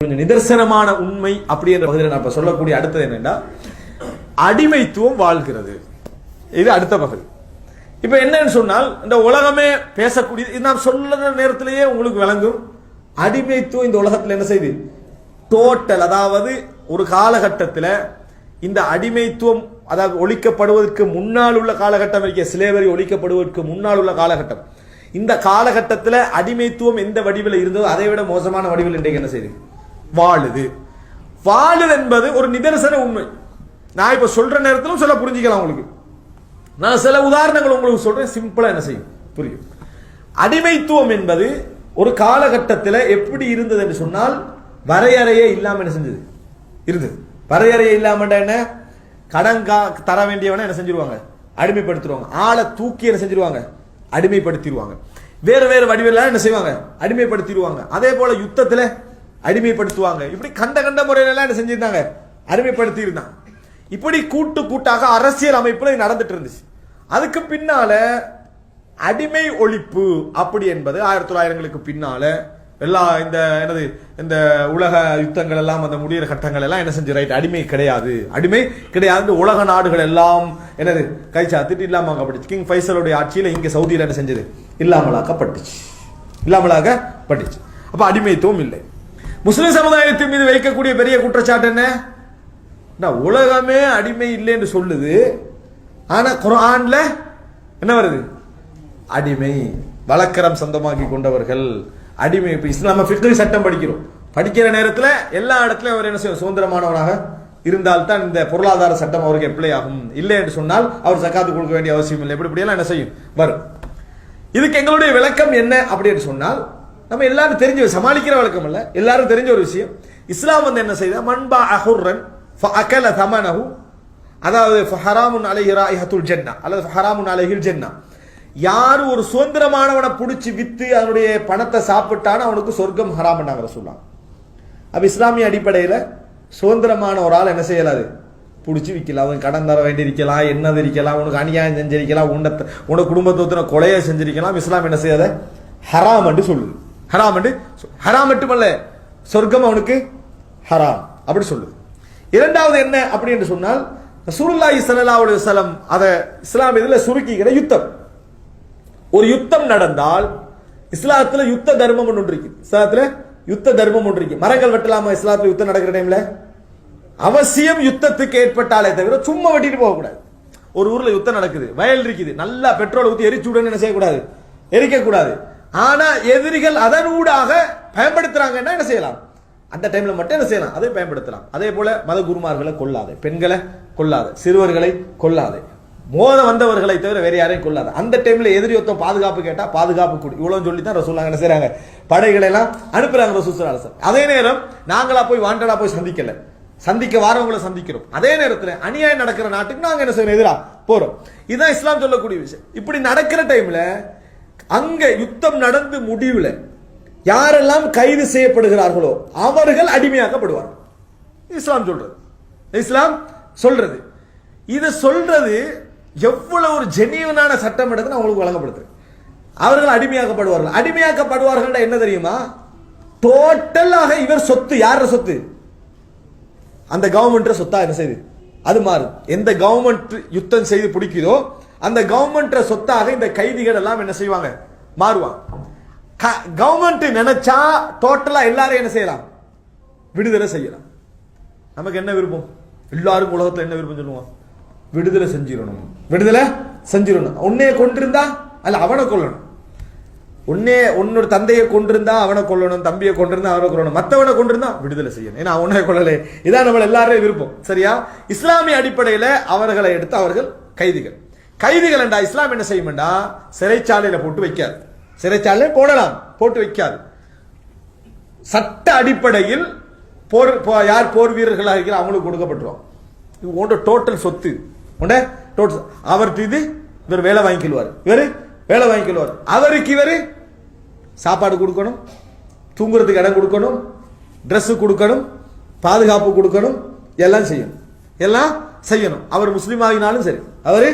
கொஞ்சம் நிதர்சனமான உண்மை அப்படி என்ற பகுதியில் நான் சொல்லக்கூடிய அடுத்தது என்னன்னா, அடிமைத்துவம் வாழ்கிறது. இது அடுத்த பகுதி. இப்ப என்னன்னு சொன்னால், இந்த உலகமே பேசக்கூடிய, நான் சொல்ல நேரத்திலேயே உங்களுக்கு விளங்கும், அடிமைத்துவம் இந்த உலகத்தில் என்ன செய்யுது டோட்டல். அதாவது ஒரு காலகட்டத்தில் இந்த அடிமைத்துவம், அதாவது ஒழிக்கப்படுவதற்கு முன்னால் உள்ள காலகட்டம் இருக்க, சிலேவரி ஒழிக்கப்படுவதற்கு முன்னால் உள்ள காலகட்டம், இந்த காலகட்டத்தில் அடிமைத்துவம் எந்த வடிவில் இருந்ததோ அதை விட மோசமான வடிவில் இன்றைக்கு என்ன செய்யுது வாழுது. வாழுது என்பது ஒரு நிதர்சன உண்மை. நான் இப்ப சொல்ற நேரத்திலும் சொல்ல புரிஞ்சுக்கலாம் உங்களுக்கு. நான் சில உதாரணங்கள் உங்களுக்கு சொல்றேன், சிம்பிளா என்ன செய்யும் புரியும். அடிமைத்துவம் என்பது ஒரு காலகட்டத்தில் எப்படி இருந்தது என்று சொன்னால், வரையறையே இல்லாம என்ன செஞ்சது இருந்தது. வரையறையே இல்லாம என்ன, கடன் தர வேண்டியவன என்ன செஞ்சிருவாங்க, அடிமைப்படுத்திடுவாங்க. ஆளை தூக்கி என்ன செஞ்சிருவாங்க, அடிமைப்படுத்திடுவாங்க. வேறு வேறு வடிவெல்லாம் என்ன செய்வாங்க, அடிமைப்படுத்திடுவாங்க. அதே போல யுத்தத்தில் அடிமைப்படுத்துவாங்க. இப்படி கண்ட கண்ட முறையில என்ன செஞ்சிருந்தாங்க, அடிமைப்படுத்தி இருந்தாங்க. இப்படி கூட்டு கூட்டாக அரசியல் அமைப்புல நடந்துட்டு இருந்துச்சு. அதுக்கு பின்னால அடிமை ஒழிப்பு அப்படி என்பது 1900களுக்கு பின்னால எல்லா இந்த என்னது இந்த உலக யுத்தங்கள் எல்லாம் அந்த முடிகிற கட்டங்கள் எல்லாம் என்ன செஞ்சு, ரைட், அடிமை கிடையாது, அடிமை கிடையாது, உலக நாடுகள் எல்லாம் என்னது கைச்சாத்திட்டு இல்லாமக்கப்பட்டுச்சு. கிங் ஃபைசலுடைய ஆட்சியில் இங்க சவுதியில் என்ன செஞ்சது, இல்லாமலாக்கப்பட்டுச்சு. அப்ப அடிமைத்துவம் இல்லை. முஸ்லிம் சமுதாயத்தின் மீது வைக்கக்கூடிய பெரிய குற்றச்சாட்டு என்ன, உலகமே அடிமை இல்லை என்று சொல்லுது. ஆனா குர்ஆன்ல என்ன வருது, அடிமை வழக்கரம் சொந்தமாக்கி கொண்டவர்கள் அடிமை. இப்ப இஸ்லாம ஃபிக்ஹ் சட்டம் படிக்கிறோம், படிக்கிற நேரத்தில் எல்லா இடத்துலயும் அவர் என்ன செய்யும், சுதந்திரமானவராக இருந்தால்தான் இந்த பொருளாதார சட்டம் அவருக்கு அப்ளை ஆகும். இல்லை என்று சொன்னால் அவர் ஜகாத் கொடுக்க வேண்டிய அவசியம் இல்லை. இப்படி எல்லாம் என்ன செய்யும் வரும். இதுக்கு எங்களுடைய விளக்கம் என்ன அப்படின்னு சொன்னால், நம்ம எல்லாரும் தெரிஞ்ச சமாளிக்கிற வழக்கம் அல்ல, எல்லாரும் தெரிஞ்ச ஒரு விஷயம். இஸ்லாம் வந்து என்ன செய்த, மன்பா அஹுர்ரன் ஃபஅகல தமனஹு, அதாவது ஃபஹராமுன் அலைஹி ராயிஹத்துல் ஜன்னah அல்லது ஃபஹராமுன் அலைஹில் ஜன்னah, யார் ஒரு சுதந்திரமானவனை பிடிச்சி வித்து அதனுடைய பணத்தை சாப்பிட்டான அவனுக்கு சொர்க்கம் ஹராம் பண்ணாங்க ரசூலுல்லாஹ். அப்ப இஸ்லாமிய அடிப்படையில் சுதந்திரமான ஒரு ஆள் என்ன செய்யலாது, பிடிச்சி விற்கலாம், அவன் கடன் தர வேண்டியிருக்கலாம், என்னது இருக்கலாம், உனக்கு அநியாயம் செஞ்சிருக்கலாம், உன குடும்பத்தை கொலையை செஞ்சிருக்கலாம். இஸ்லாம் என்ன செய்யாத, ஹராம் என்று சொல்லுது. ஹராம் என்று, ஹராம் மட்டுமல்ல, சொர்க்கம் அவனுக்கு ஹராம் அப்படி சொல்லுது. இரண்டாவது என்ன அப்படி என்று சொன்னால், ரசூலுல்லாஹி ஸல்லல்லாஹு அலைஹி வஸல்லம் அத இஸ்லாம் இதில் சுருக்கிக்கிற யுத்தம். ஒரு யுத்தம் நடந்தால் இஸ்லாத்துல யுத்த தர்மம் ஒன்று இருக்கு. இஸ்லாத்துல யுத்த தர்மம் ஒன்று இருக்கு. மரங்கள் வெட்டலாமா இஸ்லாத்துல யுத்தம் நடக்கிற டைம்ல? அவசியம் யுத்தத்துக்கு ஏற்பட்டாலே தவிர சும்மா வெட்டிட்டு போக கூடாது. ஒரு ஊர்ல யுத்தம் நடக்குது, வயல் இருக்குது, நல்லா பெட்ரோல் ஊற்றி எரிச்சு விடணும், என்ன செய்யக்கூடாது, எரிக்க கூடாது. ஆனா எதிரிகள் அதனூடாக பயன்படுத்துறாங்கன்னா என்ன செய்யலாம், அந்த டைம்ல மட்டும் என்ன செய்யலாம், அதை பயன்படுத்தலாம். அதே போல மத குருமார்களை கொள்ளாதே, பெண்களை கொள்ளாதே, சிறுவர்களை கொள்ளாதே, மோத வந்தவர்களை தவிர வேற யாரையும் கொள்ளாத. அந்த டைம்ல எதிரி ஒருத்தம் பாதுகாப்பு கேட்டா பாதுகாப்பு கொடு, இவ்வளவு சொல்லி தான் ரசூலுல்லாஹ் என்ன செய்றாங்க, படைகளை எல்லாம் அனுப்புறாங்க ரசூல் ஸல்லல்லாஹு அலைஹி வஸல்லம். அதே நேரம் நாங்களா போய் வாண்டடா போய் சந்திக்கல, சந்திக்க வாரவங்களை சந்திக்கிறோம். அதே நேரத்தில் அநியாயம் நடக்கிற நாட்டுக்கு நாங்க என்ன செய்யணும், எதிரா போறோம். இதுதான் இஸ்லாம் சொல்லக்கூடிய விஷயம். இப்படி நடக்கிற டைம்ல அங்க யுத்தம் நடந்து முடிவுல யாரெல்லாம் கைது செய்யப்படுகிறார்களோ அவர்கள் அடிமையாக்கப்படுவார்கள். இஸ்லாம் சொல்றது, இஸ்லாம் சொல்றது. இதை சொல்றது எவ்வளவு ஒரு ஜெனியூனான சட்டம் எடுத்து நான் உங்களுக்கு வழங்கப்படுத்துறேன். அவர்கள் அடிமையாக்கப்படுவார்கள். அடிமையாக்கப்படுவார்கள் என்ன தெரியுமா, டோட்டலாக இவர் சொத்து, யார சொத்து, அந்த கவர்மெண்ட் சொத்தா என்ன செய்யுது, அது மாறும். எந்த கவர்மெண்ட் யுத்தம் செய்து பிடிக்குதோ அந்த கவர்மெண்ட் சொத்தாக இந்த கைதிகள் எல்லாம் என்ன செய்வாங்க, மாறுவாங்க. கவர்மெண்ட் நினைச்சா டோட்டலா எல்லாரும் என்ன செய்யலாம், விடுதலை செய்யலாம். நமக்கு என்ன விருப்பம், எல்லாருக்கும் உலகத்தில் என்ன விருப்பம் சொல்லுவோம், விடுதலை செஞ்சிடணும், விடுதலை செஞ்சிடணும். உன்னைய கொண்டிருந்தா அல்ல அவனை கொல்லணும், உன்னோட தந்தையை கொண்டிருந்தா அவனை கொல்லணும், தம்பியை கொண்டிருந்தா அவனை கொல்லணும், மற்றவனை கொண்டிருந்தா விடுதலை செய்யணும். ஏன்னா அவனை கொள்ளலை. இதான் நம்ம எல்லாரும் விருப்பம். சரியா? இஸ்லாமிய அடிப்படையில் அவர்களை எடுத்து அவர்கள் கைதிகள். கைதிகள் என்றா இஸ்லாம் என்ன செய்யும்டா, சிறைச்சாலையில போட்டு வைக்காது, சிறைச்சாலையில போடலாம், போட்டு வைக்காது. சட்ட அடிப்படையில் யார் போர் வீரர்களாக இருக்கிற அவங்களுக்கு கொடுக்கப்பட்டுரும். இது டோட்டல் சொத்து டோட்டல் அவர்கிட்ட இது இவர் வேலை வாங்கிக்கொள்வார், இவர் வேலை வாங்கிக்கொள்வார். அவருக்கு இவர் சாப்பாடு கொடுக்கணும், தூங்குறதுக்கு இடம் கொடுக்கணும், ட்ரெஸ் கொடுக்கணும், பாதுகாப்பு கொடுக்கணும், எல்லாம் செய்யணும், எல்லாம் செய்யணும். அவர் முஸ்லீம் ஆகினாலும் சரி, அவரு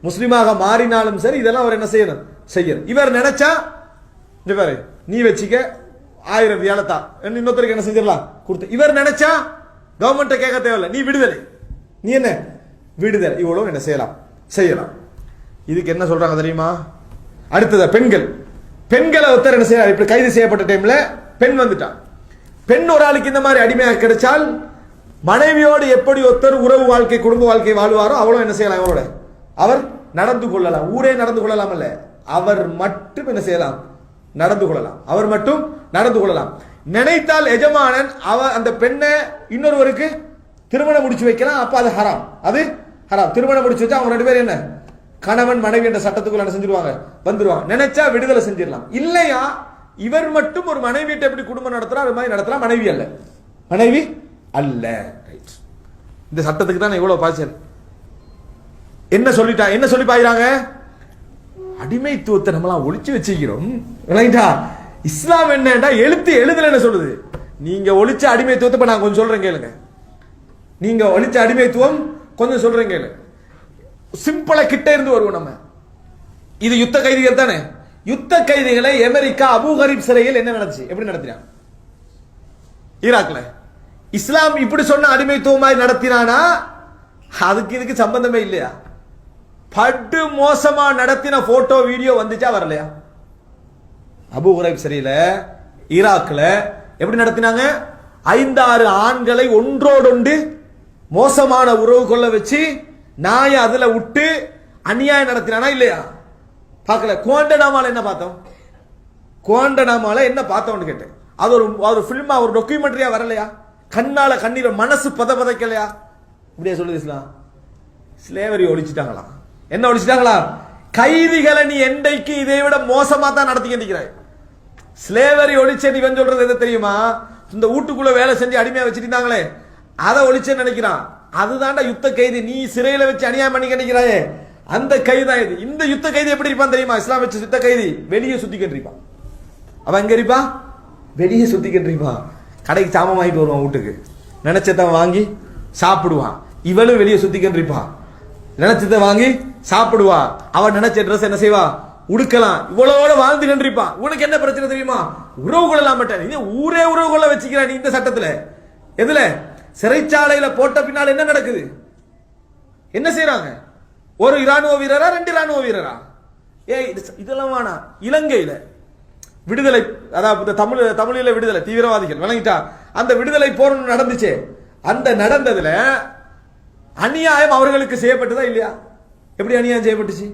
முஸ்லீமாக மாறினாலும் சரி, இதெல்லாம் அவர் என்ன செய்யணும், செய்யணும். இவர் நினைச்சா நீ வச்சுக்க, 1000 ரியாலத்தா இன்னொருத்தருக்கு என்ன செஞ்சிடலாம் கொடுத்து. இவர் நினைச்சா கவர்மெண்ட்டை கேட்க தேவையில்லை, நீ விடுதலை, நீ என்ன விடுதலை, இவ்வளவு என்ன செய்யலாம். இதுக்கு என்ன சொல்றாங்க தெரியுமா? அடுத்தது பெண்களை ஒருத்தர் என்ன செய்யறாரு, இப்படி கைது செய்யப்பட்ட டைம்ல பெண் வந்துட்டான். பெண் ஒரு ஆளுக்கு இந்த மாதிரி அடிமையாக கிடைச்சால் மனைவியோடு எப்படி ஒருத்தர் உறவு வாழ்க்கை குடும்ப வாழ்க்கை வாழ்வாரோ அவ்வளவு என்ன செய்யலாம், அவரோட அவர் நடந்து கொள்ளலாம். ஊரே நடந்து கொள்ளலாம் அல்ல, அவர் மட்டும் என்ன செய்யலாம், நடந்து கொள்ளலாம். அவர் மட்டும் நடந்து கொள்ளலாம். நினைத்தால் எஜமானன் அந்த பெண்ணை இன்னொருவருக்கு திருமணம் முடிச்சு வைக்கலாம். அப்ப அது ஹராம், அது ஹராம். திருமணம் முடிச்சு வச்சா அவங்க 2 பேரும் என்ன கணவன் மனைவி என்ற சட்டத்துக்குள்ள என்ன செஞ்சிருவாங்க, வந்துருவாங்க. நினைச்சா விடுதலை செஞ்சிடலாம். இல்லையா இவர் மட்டும் ஒரு மனைவி வீட்டை எப்படி குடும்பம் நடத்துறா அது மாதிரி நடத்தலாம். மனைவி அல்ல. இந்த சட்டத்துக்கு தான் இவ்வளவு பாய்ச்சல். என்ன சொல்லி பாயிறாங்க, அடிமைத்துவத்தை நம்மளாம் ஒழிச்சு வச்சுக்கிறோம். இஸ்லாம் என்னடா எழுதல என்ன சொல்லுது, நீங்க ஒழிச்ச அடிமைத்துவத்தை நான் கொஞ்சம் சொல்றேன் கேளுங்க. நீங்க ஒழிச்ச அடிமைத்துவம் கொஞ்சம் சொல்றேன் கேளு. சிம்பிளா கிட்ட இருந்து வருவோம் நம்ம. இது யுத்த கைதிகள் தானே. யுத்த கைதிகளை அமெரிக்கா அபு கரீப் சிறையில் என்ன நடந்துச்சு, எப்படி நடத்தினான் ஈராக்ல? இஸ்லாம் இப்படி சொன்ன அடிமைத்துவமாய் நடத்தினானா? அதுக்கு இதுக்கு சம்பந்தமே இல்லையா? படு மோசமா நடத்தின போட்டோ வீடியோ வந்துச்சா வரலையா? அபு கரீப் சிறையில ஈராக்ல எப்படி நடத்தினாங்க? 5-6 ஆண்களை ஒன்றோடொன்று மோசமான உறவு கொள்ள வச்சு நாய அதுல விட்டு அநியாயம் நடத்தினானா இல்லையா? பார்க்கல. குவாண்டனாமால என்ன பார்த்தோம்? குவாண்டனாமால என்ன பார்த்தோம்னு கேட்டேன். அது ஒரு பிலிமா, ஒரு டாக்குமெண்ட்ரியா வரலையா? கண்ணால கண்ணீர் மனசு பதைக்கலையா? இப்படியே சொல்லுது இஸ்லாம். ஸ்லேவரி ஒழிச்சிட்டாங்களா? என்ன ஒழிச்சிட்டாங்களா? கைதிகளை நீ எண்டைக்கு இதை விட மோசமா தான் நடத்திக்கிறாய். ஸ்லேவரி ஒழிச்சேன் இவன் சொல்றது எது தெரியுமா? இந்த வீட்டுக்குள்ள வேலை செஞ்சு அடிமையா வச்சிருந்தாங்களே அதை ஒழிச்சேன்னு நினைக்கிறான். அதுதான்டா யுத்த கைதி. நீ சிறையில வச்சு அநியாயம் பண்ணி நினைக்கிறாயே அந்த கைதி தான் இது. இந்த யுத்த கைதி எப்படி இருப்பான் தெரியுமா? இஸ்லாம் வச்சு யுத்த கைதி வெளியே சுத்திக்கிட்டு இருப்பான். அவன் எங்க இருப்பான்? வெளியே சுத்திக்கிட்டு இருப்பான். கடைக்கு சாமான் வாங்கிட்டு வருவான், வீட்டுக்கு நினைச்சத வாங்கி சாப்பிடுவான். இவளும் வெளியே சுத்திக்கிட்டு இருப்பான், நினைச்சத வாங்கி சாப்பிடுவா. அவன் நினைச்ச ட்ரெஸ் என்ன செய்வா, உடுக்கலாம். இவ்வளவோட வாழ்ந்து கண்டிருப்பான். உனக்கு என்ன பிரச்சனை தெரியுமா? உறவு கொள்ளலாம் மாட்டேன். இது ஊரே உறவு கொள்ள வச்சுக்கிறான் நீ இந்த சட்டத்துல. எதுல? சிறைச்சாலையில போட்ட பின்னால் என்ன நடக்குது? என்ன செய்யறாங்க? ஒரு இராணுவ வீரரா 2 இராணுவ வீரரா? இதெல்லாம் வேணா. இலங்கையில விடுதலை, அதாவது தமிழில விடுதலை தீவிரவாதிகள் விளங்கிட்டா அந்த விடுதலை போர் நடந்துச்சு. அந்த நடந்ததுல அநியாயம் அவர்களுக்கு செய்யப்பட்டதா இல்லையா? எப்படி அநியாயம் செய்யப்பட்டுச்சு?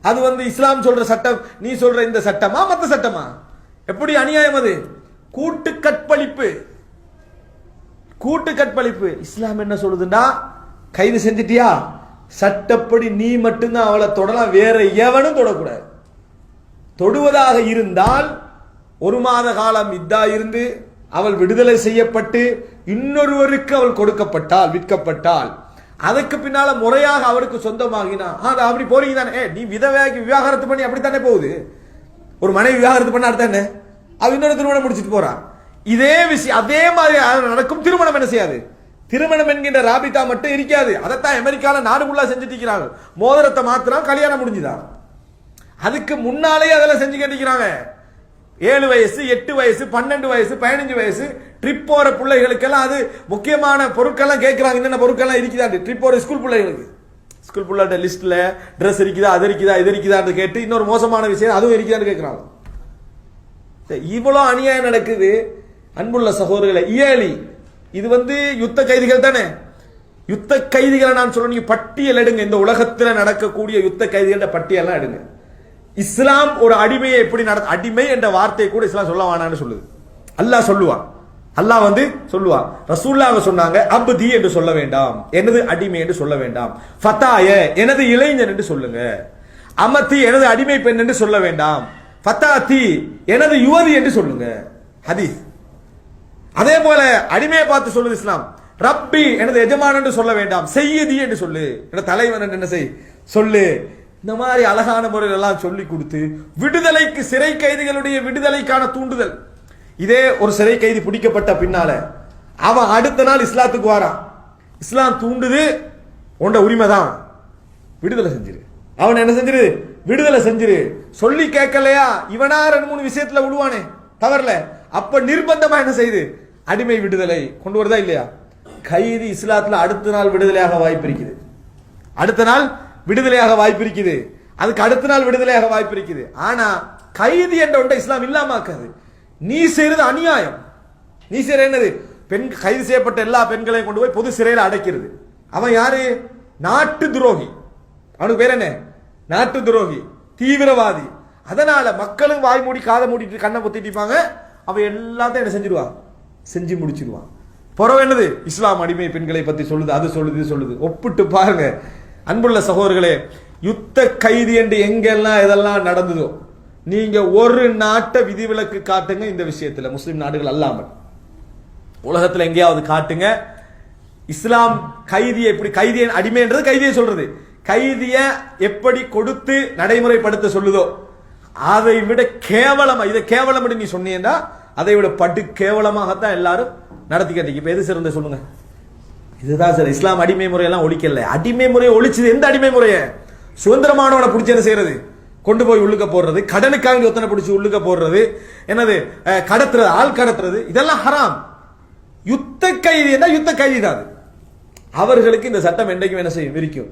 அது இஸ்லாம் சொல்ற சட்டம், நீ சொல்ற இந்த சட்டமா மத்த சட்டமா? எப்படி அநியாயம் அது? கூட்டு கற்பழிப்பு. இஸ்லாம் என்ன சொல்லுதுன்னா, கைது செஞ்சிட்டியா சட்டப்படி நீ மட்டும்தான் அவளை தொடலாம், வேற எவனும் தொடக்கூடாது. தொடுவதாக இருந்தால் 1 மாத காலம் இதா இருந்து அவள் விடுதலை செய்யப்பட்டு இன்னொருவருக்கு அவள் கொடுக்கப்பட்டால், விற்கப்பட்டால், அதுக்கு பின்னால முறையாக அவருக்கு சொந்தமாகினா அப்படி போறீங்க தானே. நீ விவாகரத்து பண்ணி அப்படித்தானே போகுது. ஒரு மனைவி விவாகரத்து பண்ண அடுத்த என்ன, அவ இன்னொரு திருமணம் முடிச்சுட்டு போறான். இதே விஷயம் அதே மாதிரி நடக்கும். திருமணம் என்ன செய்யாது? திருமணம் என்கின்ற ராபிதா மட்டும் இருக்காது. அதைத்தான் அமெரிக்கால நாடுகுள்ளா செஞ்சுட்டு இருக்கிறாங்க. மோதிரத்தை மாத்திரம் கல்யாணம் முடிஞ்சுதான். அதுக்கு முன்னாலேயே அதெல்லாம் செஞ்சு கேட்டுக்கிறாங்க. 7 வயசு 8 வயசு 12 வயசு 15 வயசு ட்ரிப் போற பிள்ளைகளுக்கெல்லாம் அது முக்கியமான பொருட்கள்லாம் கேட்கிறாங்க. என்னென்ன பொருட்கள்லாம் இருக்குதா ட்ரிப் போற ஸ்கூல் பிள்ளைகளுக்கு? ஸ்கூல் பிள்ளைட லிஸ்ட்ல ட்ரெஸ் இருக்குதா, அது இருக்குதா, இது இருக்குதான்னு கேட்டு இன்னொரு மோசமான விஷயம் அதுவும் இருக்குதான்னு கேட்கிறாங்க. இவ்வளவு அநியாயம் நடக்குது. அன்புள்ள சகோதரர்களை, இயலி இது யுத்த கைதிகள் தானே. யுத்த கைதிகளை நான் சொல்ல, நீங்க பட்டியல் எடுங்க. இந்த உலகத்தில் நடக்கக்கூடிய யுத்த கைதிகள பட்டியலாம் எடுங்க. இஸ்லாம் ஒரு அடிமையை எப்படி அடிமை என்ற வார்த்தையை கூட இஸ்லாம் சொல்ல வேணான்னு சொல்லுது. அல்லாஹ் சொல்லுவான். அல்லாஹ் சொல்லுவான். ரசூலுல்லாஹ் சொன்னாங்க, அப்தி என்று சொல்ல வேண்டாம், எனது அடிமை என்று சொல்ல வேண்டாம். ஃபதாய எனது இளைஞன் என்று சொல்லுங்க. அமதி எனது அடிமை பெண் என்று சொல்ல வேண்டாம். ஃபதாதி எனது யுவதி என்று சொல்லுங்க. ஹதீஸ். அதே போல அடிமையை பார்த்து சொல்லுது இஸ்லாம். ரப்பி எனது எஜமான் என்று சொல்ல வேண்டாம், செய்யதி என்று சொல்லு, எனது தலைவன் என்ன சொல்லு. இந்த மாதிரி அழகான முறையில் எல்லாம் சொல்லி கொடுத்து விடுதலைக்கு, சிறை கைதிகளுடைய விடுதலைக்கான தூண்டுதல். இதே ஒரு சிறை கைதி பிடிக்கப்பட்ட பின்னால அவன் அடுத்த நாள் இஸ்லாத்துக்கு வாரான். இஸ்லாம் தூண்டுது, உண்ட உரிமை தான், விடுதலை செஞ்சிரு. அவன் என்ன செஞ்சிரு? விடுதலை செஞ்சிரு. சொல்லி கேட்கலையா இவனா 2-3 விஷயத்துல விடுவானே தவறல, அப்ப நிர்பந்தமா என்ன செய்யுது? அடிமை விடுதலை கொண்டு வருதா இல்லையா? கைதி இஸ்லாத்துல அடுத்த நாள் விடுதலையாக வாய்ப்பு இருக்குது. அடுத்த நாள் விடுதலையாக வாய்ப்பு இருக்குது. அதுக்கு அடுத்த நாள் விடுதலையாக வாய்ப்பு இருக்குது. ஆனா கைதி என்ற ஒன்றை இஸ்லாம் இல்லாமக்காது. நீ செய்யறது அநியாயம். நீ செய்யற என்னது? பெண் கைது செய்யப்பட்ட எல்லா பெண்களையும் கொண்டு போய் பொது சிறையில் அடைக்கிறது. அவன் யாரு? நாட்டு துரோகி. அவனுக்கு பேர் என்ன? நாட்டு துரோகி, தீவிரவாதி. அதனால மக்களும் வாய் மூடி காதை மூடிட்டு கண்ணை பொத்திட்டிருப்பாங்க. அவன் எல்லாத்தையும் என்ன செஞ்சிருவான்? செஞ்சு முடிச்சிருவான். புறவு என்னது? இஸ்லாம் அடிமை பெண்களை பத்தி சொல்லுது, அது சொல்லுது, இது சொல்லுது. ஒப்பிட்டு பாருங்க அன்புள்ள சகோதரர்களே. யுத்த கைது என்று எங்கெல்லாம் இதெல்லாம் நடந்ததோ, நீங்க ஒரு நாட்டை விதிவிலக்கு காட்டுங்க இந்த விஷயத்துல, முஸ்லிம் நாடுகள் அல்லாமல் உலகத்துல எங்கேயாவது காட்டுங்க. இஸ்லாம் கைதியை எப்படி, கைதியை அடிமைன்றது கைதியை சொல்றது, கைதிய எப்படி கொடுத்து நடைமுறைப்படுத்த சொல்லுதோ அதை விட கேவலமா, இதை கேவலம் நீ சொன்னீங்கன்னா அதை விட படு கேவலமாகத்தான் எல்லாரும் நடத்திக்கிட்டு. இப்ப எது சிறந்த சொல்லுங்க? இதுதான் சார். இஸ்லாம் அடிமை முறையெல்லாம் ஒழிக்கல. அடிமை முறையை ஒழிச்சது எந்த அடிமை முறையை? சுதந்திரமானவனை பிடிச்சி என்ன செய்யறது? கொண்டு போய் உள்ளுக்க போடுறது, கடனுக்காக ஒத்தனை பிடிச்சி உள்ளுக்க போடுறது, என்னது கடத்துறது, ஆள் கடத்துறது, இதெல்லாம் ஹராம். யுத்த கைதி என்ன? யுத்த கைதி தான். அவர்களுக்கு இந்த சட்டம் என்றைக்கும் என்ன செய்யும்? விரிக்கும்.